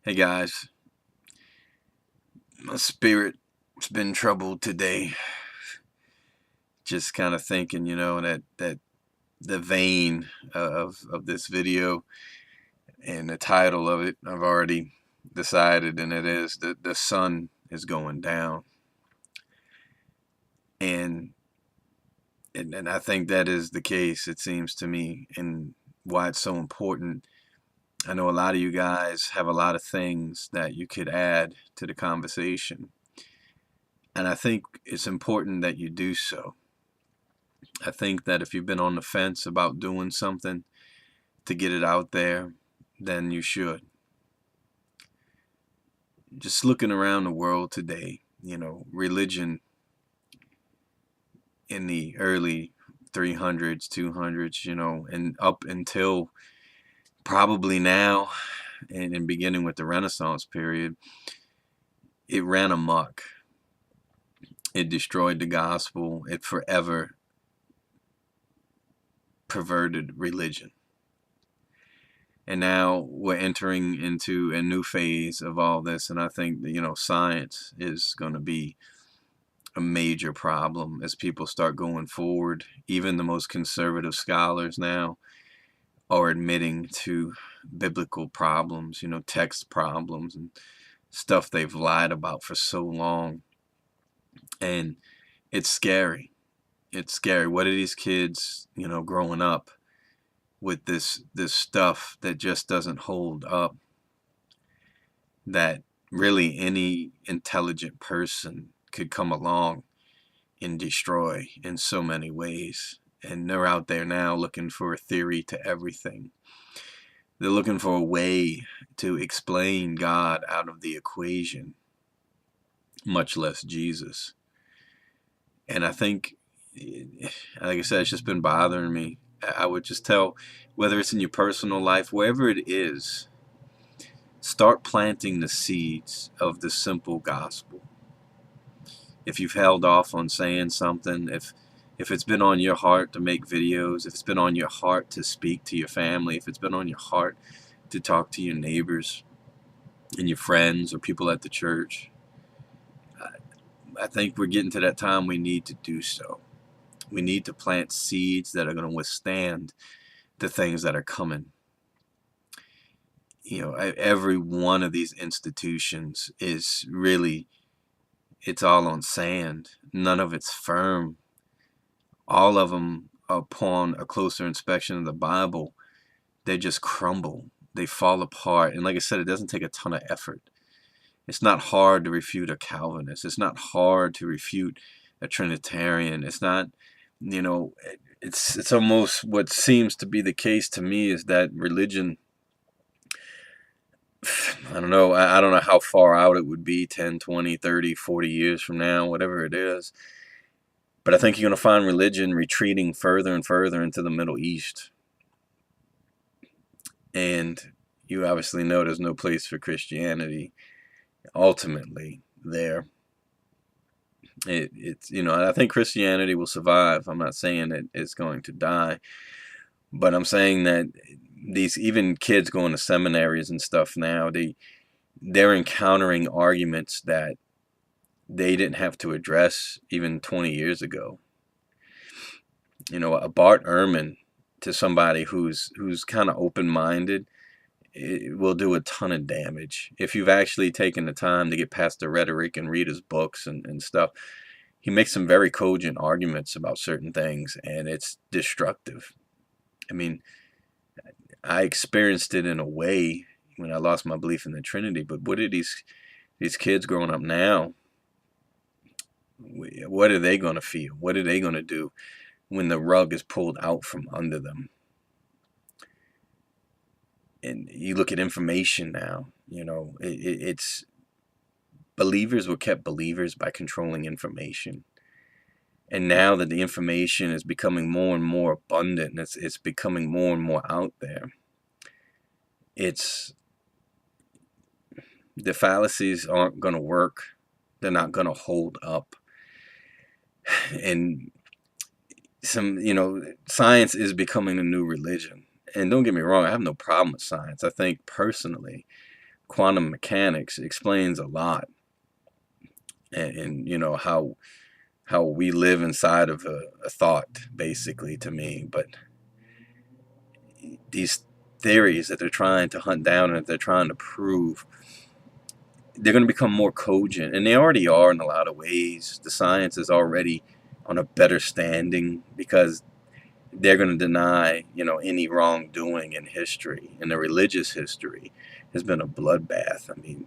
Hey guys, my spirit's been troubled today. Just kind of thinking, that the vein of this video and the title of it, I've already decided, and it is that the sun is going down, and and I think that is the case. It seems to me, and why it's so important. I know a lot of you guys have a lot of things that you could add to the conversation, and I think it's important that you do so. I think that if you've been on the fence about doing something to get it out there, then you should. Just looking around the world today, religion in the early 300s, 200s, and up until probably now, and beginning with the Renaissance period, it ran amok. It destroyed the gospel. It forever perverted religion. And now we're entering into a new phase of all this, and I think that, science is going to be a major problem as people start going forward. Even the most conservative scholars now are admitting to biblical problems, text problems and stuff they've lied about for so long. And it's scary. It's scary. What are these kids, growing up with this stuff that just doesn't hold up, that really any intelligent person could come along and destroy in so many ways? And they're out there now looking for a theory to everything. They're looking for a way to explain God out of the equation, much less Jesus. And I think, like I said, it's just been bothering me. I would just tell, whether it's in your personal life, wherever it is, start planting the seeds of the simple gospel. If you've held off on saying something, if it's been on your heart to make videos, if it's been on your heart to speak to your family, if it's been on your heart to talk to your neighbors and your friends or people at the church, I think we're getting to that time we need to do so. We need to plant seeds that are going to withstand the things that are coming. Every one of these institutions is really, it's all on sand. None of it's firm. All of them, upon a closer inspection of the Bible, they just crumble. They fall apart. And like I said, it doesn't take a ton of effort. It's not hard to refute a Calvinist. It's not hard to refute a Trinitarian. It's not, it's almost what seems to be the case to me is that religion, I don't know. I don't know how far out it would be, 10, 20, 30, 40 years from now, whatever it is. But I think you're going to find religion retreating further and further into the Middle East. And you obviously know there's no place for Christianity ultimately there. It's, I think Christianity will survive. I'm not saying that it's going to die. But I'm saying that these, even kids going to seminaries and stuff now, they're encountering arguments that they didn't have to address even 20 years ago. A Bart Ehrman, to somebody who's kind of open-minded, it will do a ton of damage. If you've actually taken the time to get past the rhetoric and read his books and stuff, he makes some very cogent arguments about certain things, and it's destructive. I mean, I experienced it in a way when I lost my belief in the Trinity, but what are these kids growing up now? What are they going to feel? What are they going to do when the rug is pulled out from under them? And you look at information now, it's believers were kept believers by controlling information. And now that the information is becoming more and more abundant, and it's becoming more and more out there, the fallacies aren't going to work. They're not going to hold up. And science is becoming a new religion. And don't get me wrong, I have no problem with science. I think personally quantum mechanics explains a lot, and you know how we live inside of a thought, basically, to me. But these theories that they're trying to hunt down and that they're trying to prove, they're going to become more cogent, and they already are in a lot of ways. The science is already on a better standing because they're going to deny, you know, any wrongdoing in history. And the religious history has been a bloodbath. I mean,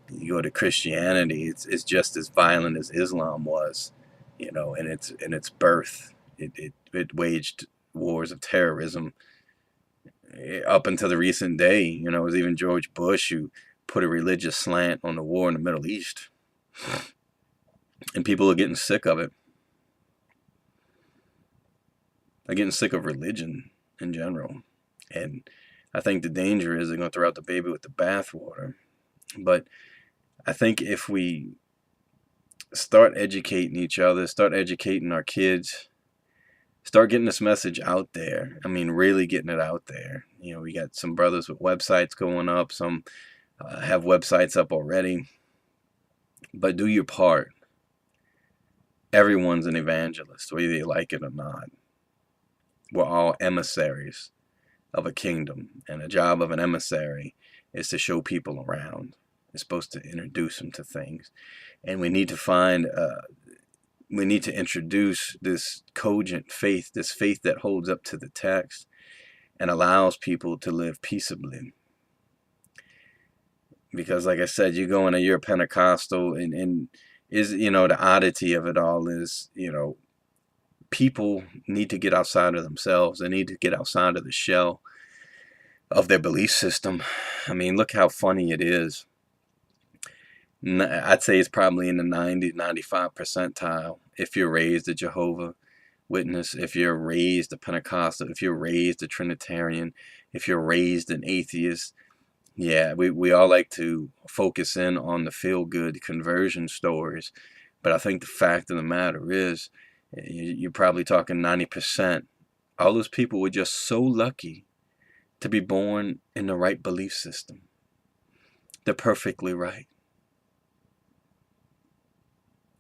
you go to Christianity, it's just as violent as Islam was, you know, in its birth. It waged wars of terrorism up until the recent day. You know, it was even George Bush who put a religious slant on the war in the Middle East, and people are getting sick of it. They're getting sick of religion in general, and I think the danger is they're going to throw out the baby with the bathwater. But I think if we start educating each other, start educating our kids, start getting this message out there. I mean, really getting it out there. You know, we got some brothers with websites going up. Some have websites up already. But do your part. Everyone's an evangelist, whether you like it or not. We're all emissaries of a kingdom. And the job of an emissary is to show people around. It's supposed to introduce them to things. And we need to find we need to introduce this cogent faith, this faith that holds up to the text and allows people to live peaceably. Because like I said, you go into your Pentecostal, and is, you know, the oddity of it all is, you know, people need to get outside of themselves. They need to get outside of the shell of their belief system. I mean, look how funny it is. I'd say it's probably in the 90, 95 percentile if you're raised a Jehovah Witness, if you're raised a Pentecostal, if you're raised a Trinitarian, if you're raised an atheist. Yeah, we all like to focus in on the feel-good conversion stories, but I think the fact of the matter is, you're probably talking 90%. All those people were just so lucky to be born in the right belief system. They're perfectly right.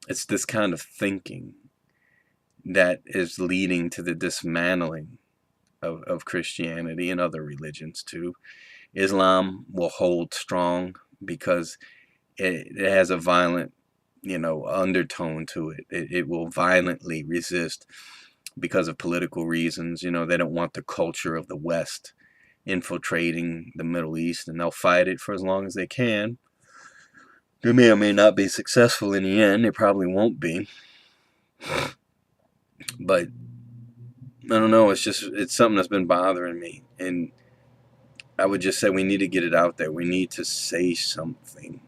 It's this kind of thinking that is leading to the dismantling of Christianity and other religions too. Islam will hold strong because it has a violent, you know, undertone to it. It will violently resist because of political reasons. You know, they don't want the culture of the West infiltrating the Middle East, and they'll fight it for as long as they can. They may or may not be successful in the end. They probably won't be. But I don't know. It's something that's been bothering me. And I would just say we need to get it out there. We need to say something.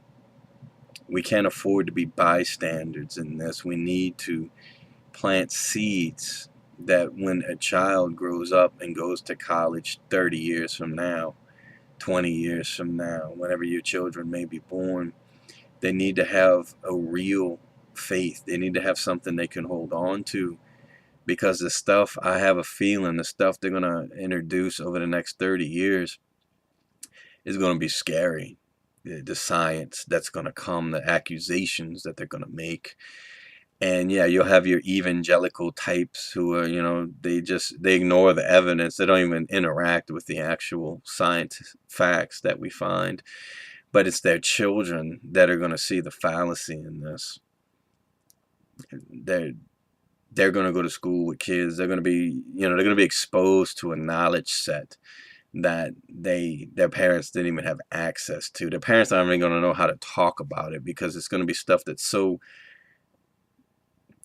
We can't afford to be bystanders in this. We need to plant seeds that when a child grows up and goes to college 30 years from now, 20 years from now, whenever your children may be born, they need to have a real faith. They need to have something they can hold on to, because the stuff, I have a feeling, the stuff they're going to introduce over the next 30 years is going to be scary. The science that's going to come, the accusations that they're going to make. And yeah, you'll have your evangelical types who are, you know, they ignore the evidence. They don't even interact with the actual science facts that we find. But it's their children that are going to see the fallacy in this. They're going to go to school with kids. They're going to be, you know, they're going to be exposed to a knowledge set that their parents didn't even have access to. Their parents aren't even going to know how to talk about it, because it's going to be stuff that's so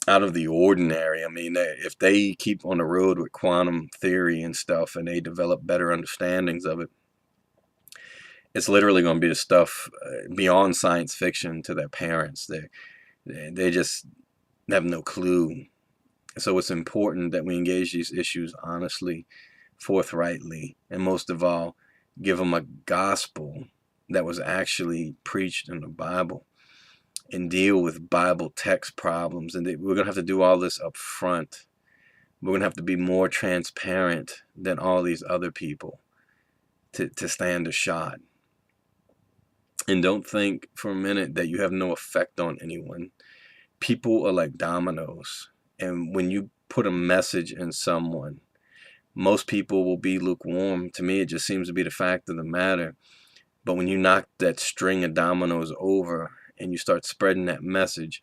out of the ordinary. I mean, if they keep on the road with quantum theory and stuff, and they develop better understandings of it, it's literally going to be the stuff beyond science fiction to their parents. They just have no clue. So it's important that we engage these issues honestly, forthrightly, and most of all, give them a gospel that was actually preached in the Bible, and deal with Bible text problems. And we're going to have to do all this up front. We're going to have to be more transparent than all these other people to stand a shot. And don't think for a minute that you have no effect on anyone. People are like dominoes. And when you put a message in someone, most people will be lukewarm. To me, it just seems to be the fact of the matter. But when you knock that string of dominoes over and you start spreading that message,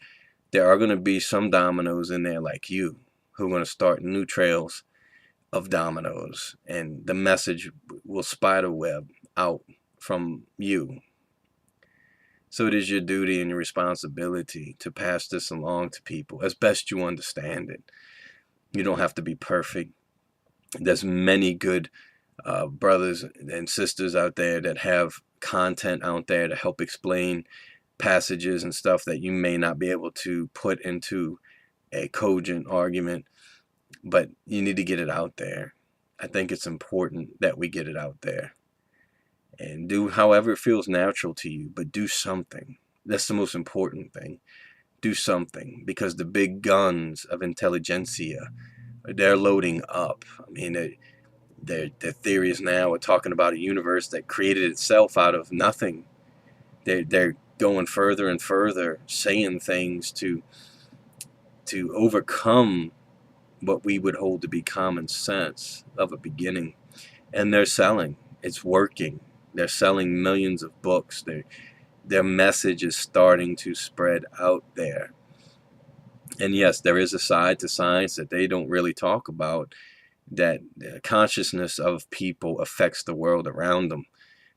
there are going to be some dominoes in there like you who are going to start new trails of dominoes, and the message will spiderweb out from you. So it is your duty and your responsibility to pass this along to people as best you understand it. You don't have to be perfect. There's many good brothers and sisters out there that have content out there to help explain passages and stuff that you may not be able to put into a cogent argument, but you need to get it out there. I think it's important that we get it out there. And do however it feels natural to you, but do something. That's the most important thing. Do something, because the big guns of intelligentsia, they're loading up. I mean, their theories now are talking about a universe that created itself out of nothing. They're going further and further, saying things to overcome what we would hold to be common sense of a beginning. And they're selling. It's working. They're selling millions of books. Their message is starting to spread out there. And yes, there is a side to science that they don't really talk about, that the consciousness of people affects the world around them.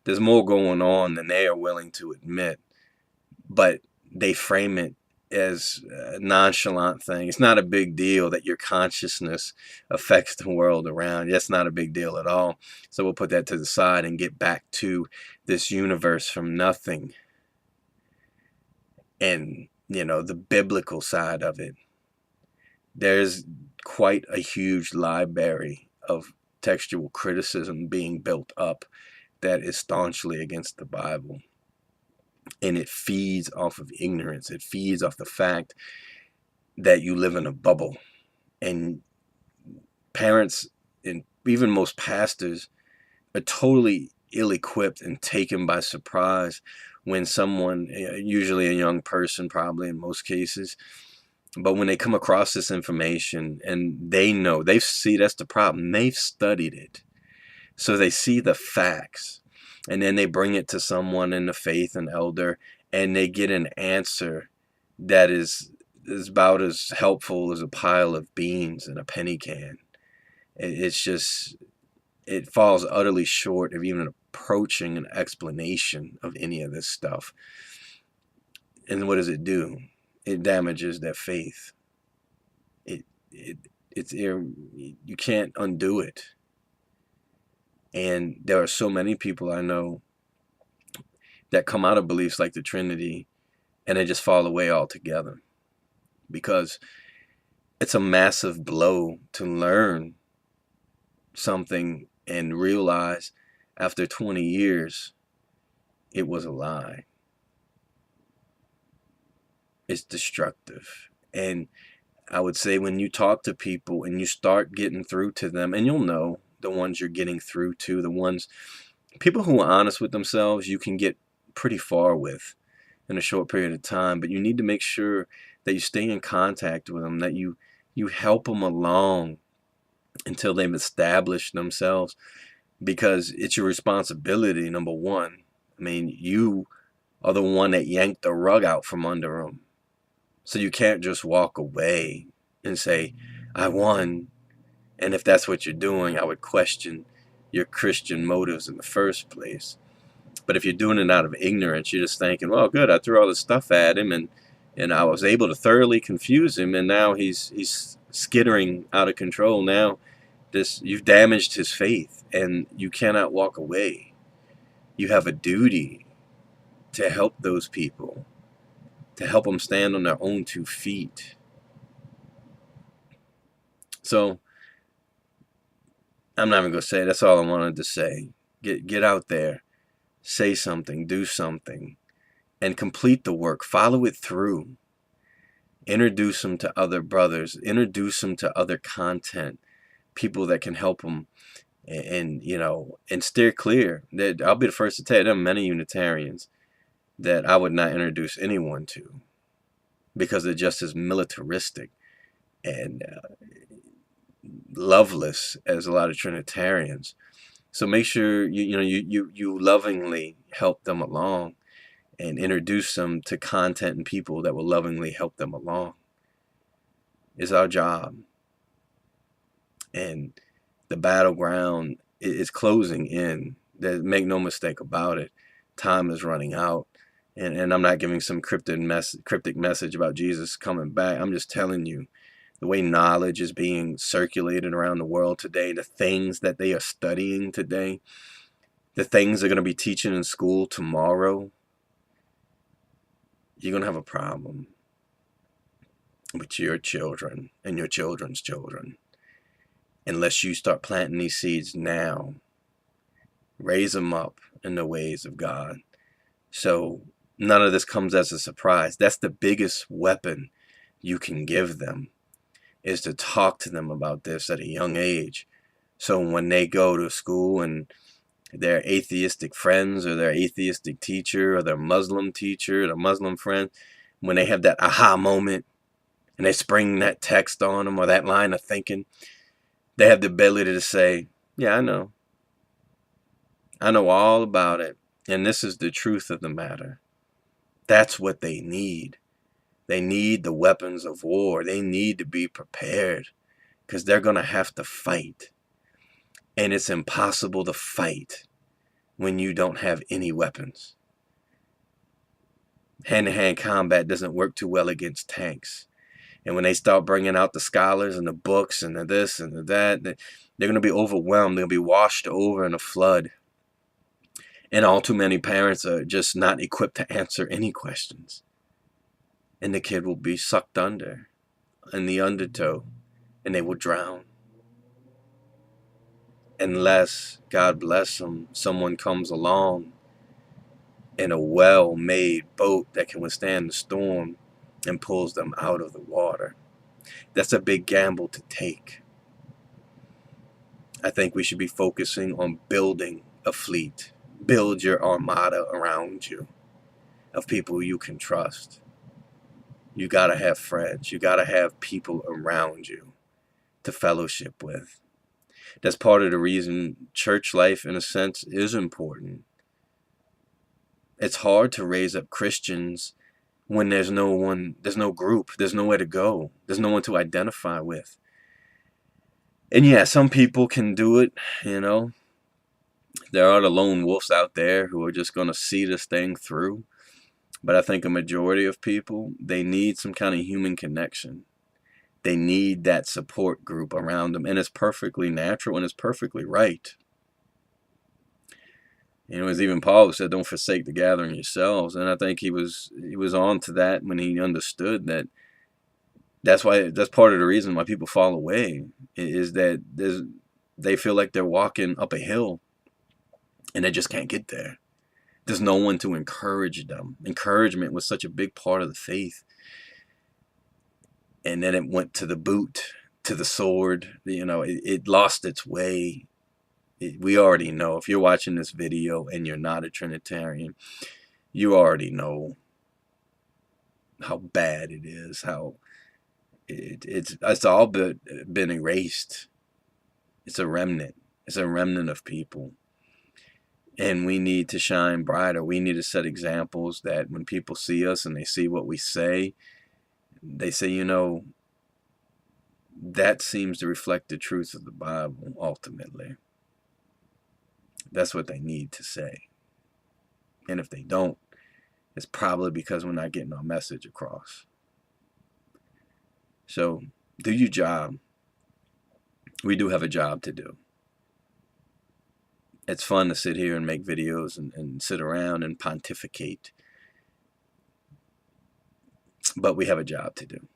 There's more going on than they are willing to admit, but they frame it as a nonchalant thing. It's not a big deal that your consciousness affects the world around you. That's not a big deal at all. So we'll put that to the side and get back to this universe from nothing, and the biblical side of it. There's quite a huge library of textual criticism being built up that is staunchly against the Bible. And it feeds off of ignorance. It feeds off the fact that you live in a bubble. And parents and even most pastors are totally ill-equipped and taken by surprise when someone, usually a young person probably in most cases, but when they come across this information and they see, that's the problem, they've studied it. So they see the facts, and then they bring it to someone in the faith, an elder, and they get an answer that is about as helpful as a pile of beans in a penny can. It's just, it falls utterly short of even approaching an explanation of any of this stuff. And what does it do? It damages their faith. You can't undo it. And there are so many people I know that come out of beliefs like the Trinity and they just fall away altogether, because it's a massive blow to learn something and realize after 20 years it was a lie. It's destructive. And I would say when you talk to people and you start getting through to them, and you'll know the ones you're getting through to, the ones, people who are honest with themselves, you can get pretty far with in a short period of time. But you need to make sure that you stay in contact with them, that you help them along until they've established themselves, because it's your responsibility, number one. I mean, you are the one that yanked the rug out from under them. So you can't just walk away and say, I won. And if that's what you're doing, I would question your Christian motives in the first place. But if you're doing it out of ignorance, you're just thinking, well, good, I threw all this stuff at him and I was able to thoroughly confuse him, and now he's skittering out of control. Now you've damaged his faith, and you cannot walk away. You have a duty to help those people, to help them stand on their own 2 feet. So I'm not even going to say, that's all I wanted to say. Get out there, say something, do something, and complete the work. Follow it through. Introduce them to other brothers. Introduce them to other content, people that can help them, and steer clear. I'll be the first to tell you, there are many Unitarians that I would not introduce anyone to, because they're just as militaristic and loveless as a lot of Trinitarians. So make sure you lovingly help them along and introduce them to content and people that will lovingly help them along. It's our job. And the battleground is closing in. Make no mistake about it. Time is running out. And I'm not giving some cryptic message about Jesus coming back. I'm just telling you, the way knowledge is being circulated around the world today, the things that they are studying today, the things they're going to be teaching in school tomorrow, you're going to have a problem with your children and your children's children unless you start planting these seeds now. Raise them up in the ways of God. So none of this comes as a surprise. That's the biggest weapon you can give them, is to talk to them about this at a young age. So when they go to school and their atheistic friends or their atheistic teacher or their Muslim teacher or their Muslim friend, when they have that aha moment and they spring that text on them or that line of thinking, they have the ability to say, yeah, I know all about it, and this is the truth of the matter. That's what they need. They need the weapons of war. They need to be prepared, because they're going to have to fight. And it's impossible to fight when you don't have any weapons. Hand-to-hand combat doesn't work too well against tanks. And when they start bringing out the scholars and the books and the this and the that, they're going to be overwhelmed. They're going to be washed over in a flood. And all too many parents are just not equipped to answer any questions. And the kid will be sucked under in the undertow, and they will drown. Unless, God bless them, someone comes along in a well-made boat that can withstand the storm and pulls them out of the water. That's a big gamble to take. I think we should be focusing on building a fleet. Build your armada around you of people you can trust. You got to have friends. You got to have people around you to fellowship with. That's part of the reason church life, in a sense, is important. It's hard to raise up Christians when there's no one, there's no group, there's nowhere to go, there's no one to identify with. And yeah, some people can do it, you know. There are the lone wolves out there who are just going to see this thing through. But I think a majority of people, they need some kind of human connection. They need that support group around them. And it's perfectly natural and it's perfectly right. You know, as even Paul said, don't forsake the gathering yourselves. And I think he was on to that when he understood that that's part of the reason why people fall away, is that they feel like they're walking up a hill and they just can't get there. There's no one to encourage them. Encouragement was such a big part of the faith. And then it went to the boot, to the sword. You know, it lost its way. We already know. If you're watching this video and you're not a Trinitarian, you already know how bad it is, how it's all been erased. It's a remnant. It's a remnant of people. And we need to shine brighter. We need to set examples that when people see us and they see what we say, they say, you know, that seems to reflect the truth of the Bible, ultimately. That's what they need to say. And if they don't, it's probably because we're not getting our message across. So, do your job. We do have a job to do. It's fun to sit here and make videos and sit around and pontificate. But we have a job to do.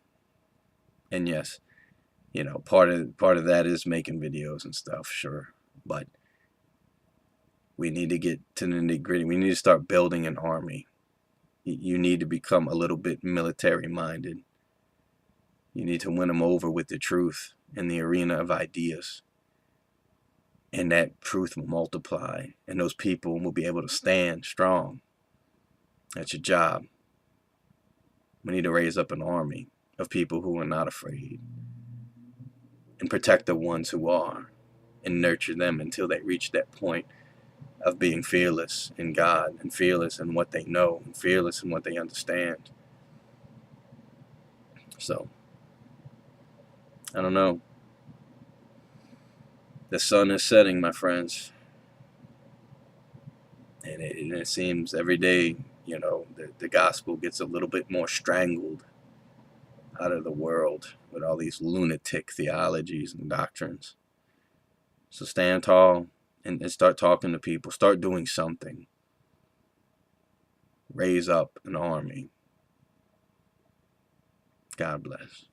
And yes, you know, part of that is making videos and stuff, sure. But we need to get to the nitty-gritty. We need to start building an army. You need to become a little bit military-minded. You need to win them over with the truth in the arena of ideas. And that truth will multiply, and those people will be able to stand strong That's your job. We need to raise up an army of people who are not afraid and protect the ones who are and nurture them until they reach that point of being fearless in God and fearless in what they know and fearless in what they understand. So, I don't know. The sun is setting, my friends. And it seems every day, the gospel gets a little bit more strangled out of the world with all these lunatic theologies and doctrines. So stand tall and start talking to people. Start doing something. Raise up an army. God bless.